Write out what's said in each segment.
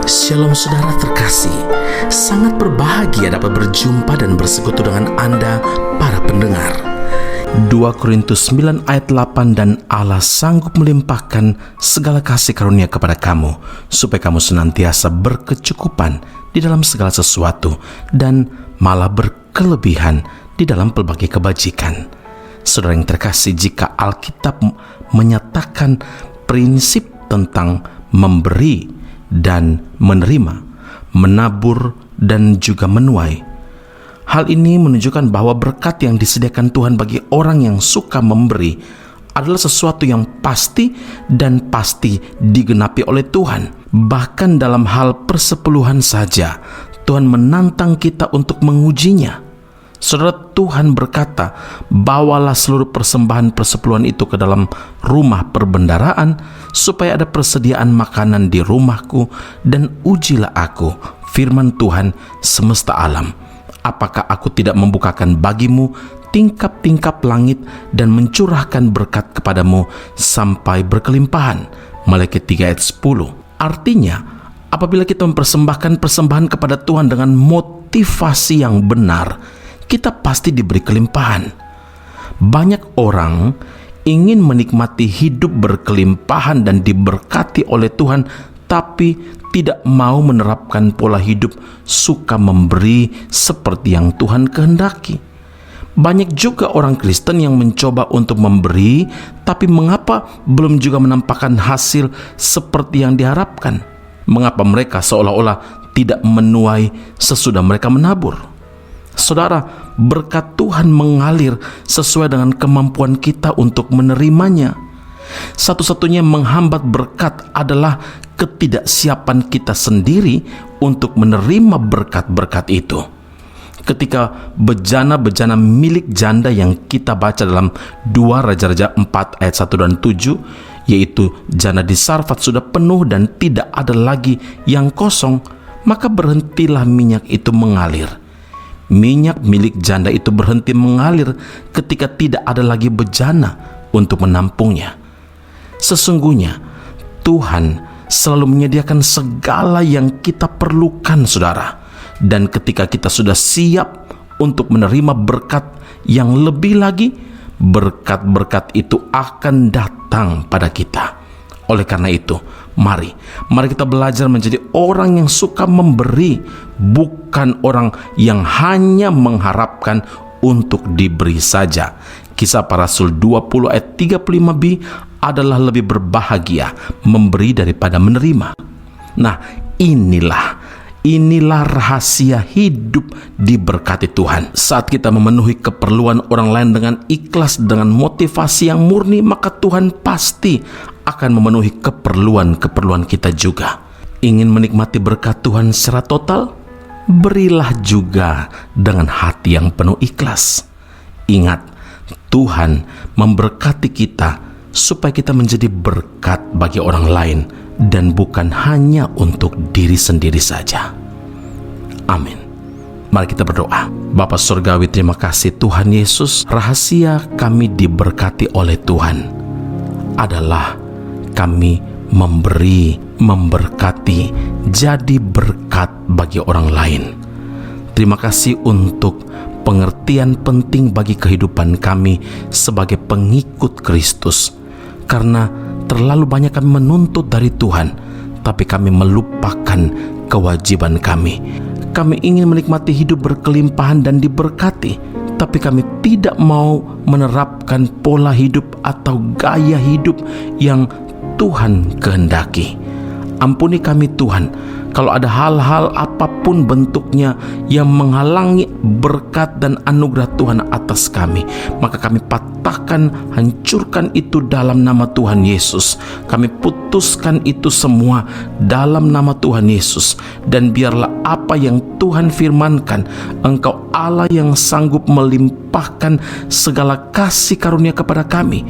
Shalom saudara terkasih, sangat berbahagia dapat berjumpa dan bersekutu dengan Anda para pendengar. 2 Korintus 9 ayat 8, dan Allah sanggup melimpahkan segala kasih karunia kepada kamu, supaya kamu senantiasa berkecukupan di dalam segala sesuatu, dan malah berkelebihan di dalam pelbagai kebajikan. Saudara yang terkasih, jika Alkitab menyatakan prinsip tentang memberi dan menerima, menabur dan juga menuai, hal ini menunjukkan bahwa berkat yang disediakan Tuhan bagi orang yang suka memberi adalah sesuatu yang pasti dan pasti digenapi oleh Tuhan. Bahkan dalam hal persepuluhan saja, Tuhan menantang kita untuk mengujinya. Saudara, Tuhan berkata, bawalah seluruh persembahan persepuluhan itu ke dalam rumah perbendaharaan, supaya ada persediaan makanan di rumahku, dan ujilah aku, firman Tuhan semesta alam. Apakah aku tidak membukakan bagimu tingkap-tingkap langit dan mencurahkan berkat kepadamu sampai berkelimpahan? Maleakhi 3 ayat 10. Artinya, apabila kita mempersembahkan persembahan kepada Tuhan dengan motivasi yang benar, kita pasti diberi kelimpahan. Banyak orang ingin menikmati hidup berkelimpahan dan diberkati oleh Tuhan, tapi tidak mau menerapkan pola hidup suka memberi seperti yang Tuhan kehendaki. Banyak juga orang Kristen yang mencoba untuk memberi, tapi mengapa belum juga menampakkan hasil seperti yang diharapkan? Mengapa mereka seolah-olah tidak menuai sesudah mereka menabur? Saudara, berkat Tuhan mengalir sesuai dengan kemampuan kita untuk menerimanya. Satu-satunya yang menghambat berkat adalah ketidaksiapan kita sendiri untuk menerima berkat-berkat itu. Ketika bejana-bejana milik janda yang kita baca dalam 2 Raja-Raja 4 ayat 1 dan 7, yaitu jana di Sarfat sudah penuh dan tidak ada lagi yang kosong, maka berhentilah minyak itu mengalir. Minyak milik janda itu berhenti mengalir ketika tidak ada lagi bejana untuk menampungnya. Sesungguhnya Tuhan selalu menyediakan segala yang kita perlukan, saudara. Dan ketika kita sudah siap untuk menerima berkat yang lebih lagi, berkat-berkat itu akan datang pada kita. Oleh karena itu, mari kita belajar menjadi orang yang suka memberi, bukan orang yang hanya mengharapkan untuk diberi saja. Kisah Para Rasul 20 ayat 35b adalah lebih berbahagia memberi daripada menerima. Nah, inilah rahasia hidup diberkati Tuhan. Saat kita memenuhi keperluan orang lain dengan ikhlas, dengan motivasi yang murni, maka Tuhan pasti akan memenuhi keperluan kita juga. Ingin menikmati berkat Tuhan secara total? Berilah juga dengan hati yang penuh ikhlas. Ingat, Tuhan memberkati kita supaya kita menjadi berkat bagi orang lain dan bukan hanya untuk diri sendiri saja. Amin. Mari kita berdoa. Bapa Surgawi, terima kasih Tuhan Yesus. Rahasia kami diberkati oleh Tuhan adalah kami memberi, memberkati, jadi berkat bagi orang lain. Terima kasih untuk pengertian penting bagi kehidupan kami sebagai pengikut Kristus. Karena terlalu banyak kami menuntut dari Tuhan, tapi kami melupakan kewajiban kami. Kami ingin menikmati hidup berkelimpahan dan diberkati, tapi kami tidak mau menerapkan pola hidup atau gaya hidup yang Tuhan kehendaki. Ampuni kami Tuhan, kalau ada hal-hal apapun bentuknya yang menghalangi berkat dan anugerah Tuhan atas kami, maka kami patahkan, hancurkan itu dalam nama Tuhan Yesus. Kami putuskan itu semua dalam nama Tuhan Yesus. Dan biarlah apa yang Tuhan firmankan, Engkau Allah yang sanggup melimpahkan segala kasih karunia kepada kami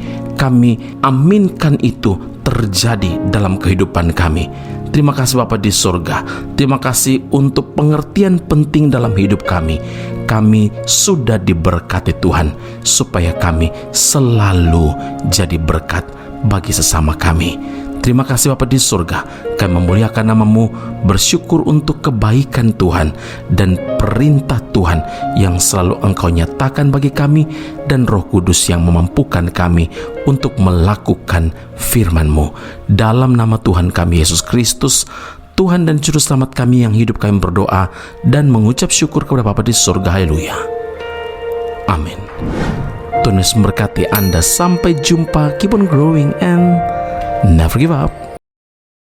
aminkan itu terjadi dalam kehidupan kami. Terima kasih Bapa di surga. Terima kasih untuk pengertian penting dalam hidup kami. Kami sudah diberkati Tuhan, supaya kami selalu jadi berkat bagi sesama kami. Terima kasih Bapa di surga, kami memuliakan nama-Mu, bersyukur untuk kebaikan Tuhan dan perintah Tuhan yang selalu Engkau nyatakan bagi kami, dan Roh Kudus yang memampukan kami untuk melakukan firman-Mu. Dalam nama Tuhan kami Yesus Kristus, Tuhan dan Juru Selamat kami yang hidup, kami berdoa dan mengucap syukur kepada Bapa di surga. Haleluya. Amin. Tuhan Yesus memberkati Anda. Sampai jumpa. Keep on growing and never give up.